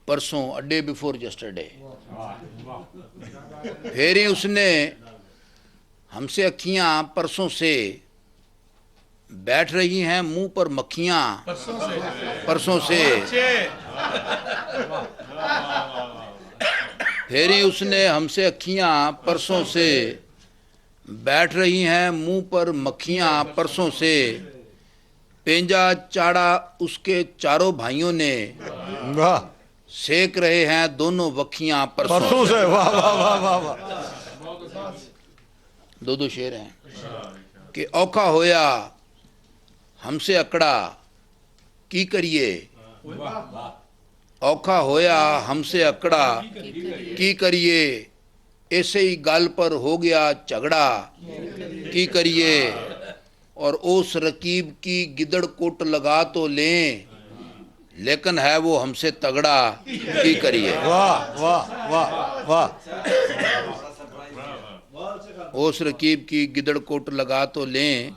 परसों, a day before yesterday. फिर ही उसने हमसे अखियां परसों से बैठ रही हैं, मुंह पर मक्खियां परसों से। फिर ही उसने हमसे अखियां परसों से बैठ रही हैं, मुंह पर मक्खियां परसों से। पेंजा चाड़ा उसके चारों भाइयों ने, सेक रहे हैं दोनों वखियां परसों से। वाह वाह वाह वाह वाह। दो शेर हैं कि औखा होया हमसे अकड़ा की करिए, औखा होया हमसे अकड़ा की करिए, ऐसे ही गाल पर हो गया झगड़ा की करिए। और उस रकीब की गिदड़ कोट लगा तो लें, लेकिन है वो हमसे तगड़ा की करिए। वाह वाह वाह वाह। उस रकीब की गिदड़ कोट लगा तो लें,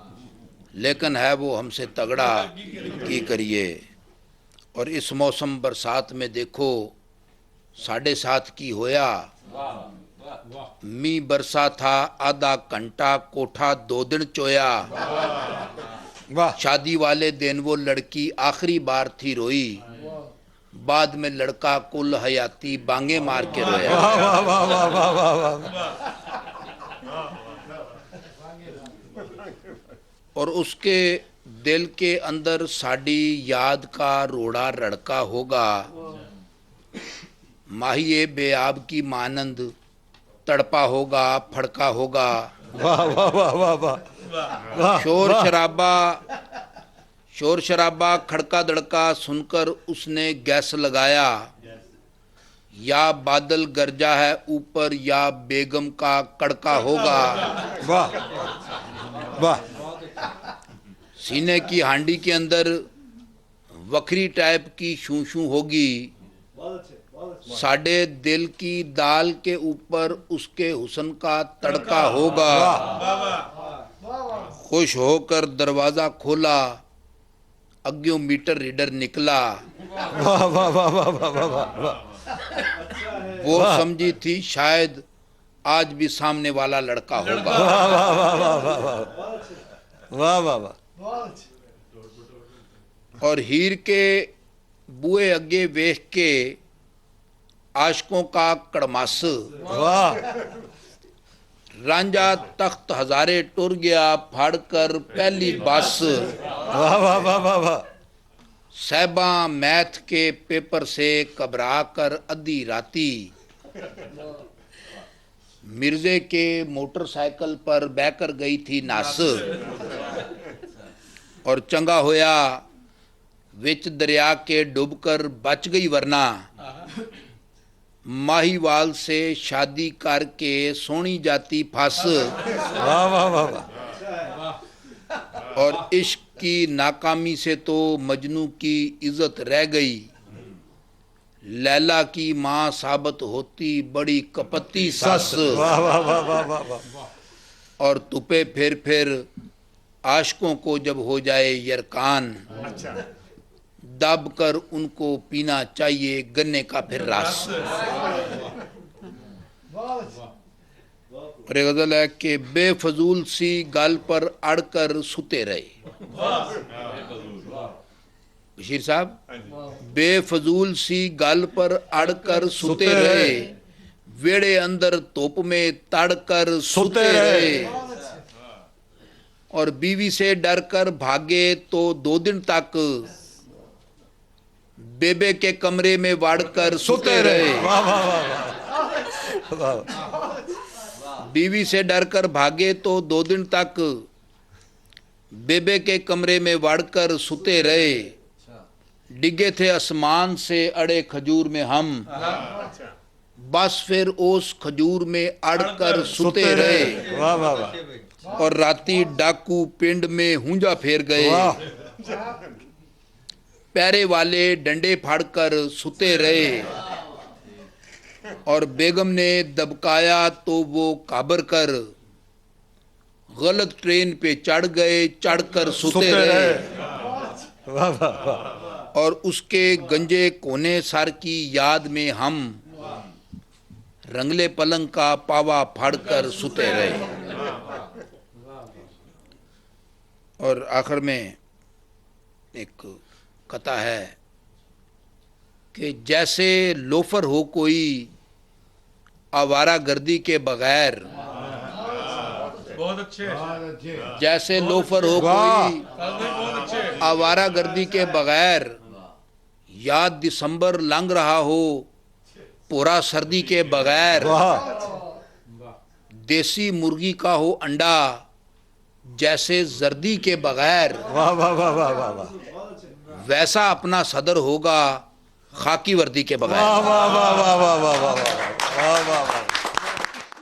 लेकिन है वो हमसे तगड़ा की करिए। और इस मौसम बरसात में देखो साढ़े साथ की होया, मी बरसा था आधा घंटा, कोठा 2 दिन चोया। शादी वाले दिन वो लड़की आखिरी बार थी रोई, बाद में लड़का कुल हयाती बांगे मार के रोया। वाह वाह वाह वाह वाह वाह। और उसके दिल के अंदर साड़ी याद का रोड़ा रड़का होगा, माहिए बेआब की मानंद तड़पा होगा, फड़का होगा। वाह वाह वाह वाह वाह। शोर शराबा खड़का दड़का सुनकर उसने गैस लगाया, या बादल गरजा है ऊपर या बेगम का कड़का होगा। वाह वाह। सीने की हांडी के अंदर वखरी टाइप की शू शू होगी, साढ़े दिल की दाल के ऊपर उसके हुस्न का तड़का होगा। खुश होकर दरवाजा खोला, अग्यो मीटर रीडर निकला। वाह वाह वाह वाह वाह वाह। वो समझी थी शायद आज भी सामने वाला लड़का होगा। वाह वाह वाह वाह वाह वाह वाह। और हीर के बुए अगे वेख के आशकों का कड़मास, वाह। रांझा तख्त हजारे टुर गया फाड़ कर पहली बस। वाह वाह वाह वाह वाह। साहबा मैथ के पेपर से घबरा कर अद्धी राती, मिर्जे के मोटरसाइकिल पर बहकर गई थी नास। और चंगा होया विच दरिया के डूबकर बच गई, वरना माहीवाल से शादी करके सोनी जाती फंस। वाह वाह वाह वाह। और इश्क की नाकामी से तो मजनू की इज्जत रह गई, लैला की माँ साबित होती बड़ी कपटी सस। वाह वाह वाह वाह वाह वाह। और तुपे फिर आशिकों को जब हो जाए यरकान, दब कर उनको पीना चाहिए गन्ने का फिर रस। और एक गजल है कि बेफजूल सी गल पर अड़कर सुते रहे। बशीर साहब, बेफजूल सी गल पर अड़कर सुते रहे, वेड़े अंदर तोप में तड़कर सुते रहे। और बीवी से डर कर भागे तो 2 दिन तक बेबे के कमरे में वाड़कर सुते रहे। वाह वाह वाह वाह। बीवी से डर कर भागे तो 2 दिन तक बेबे के कमरे में वाड़कर सुते रहे। डिगे थे आसमान से अड़े खजूर में हम, बस फिर उस खजूर में अड़कर सुते रहे। वाह वाह वाह। और राती डाकू पिंड में हुंजा फेर गए, पैरे वाले डंडे फाड़कर सुते रहे। और बेगम ने दबकाया तो वो काबर कर गलत ट्रेन पे चढ़ गए, चढ़कर सुते रहे। वाह वाह वाह। اور اس کے گنجے کونے سر کی یاد میں ہم رنگلے پلنگ کا پاوا پھاڑ کر سوتے رہے. اور آخر میں ایک قطع ہے کہ جیسے لوفر ہو کوئی آوارہ گردی کے بغیر, بہت اچھے جیسے لوفر ہو کوئی بہت اچھے آوارہ گردی کے بغیر, یاد دسمبر لنگ رہا ہو پورا سردی کے بغیر, دیسی مرغی کا ہو انڈا جیسے زردی کے بغیر, واہ واہ واہ واہ واہ واہ ویسا اپنا صدر ہوگا خاکی وردی کے بغیر. واہ واہ واہ واہ واہ واہ واہ واہ واہ واہ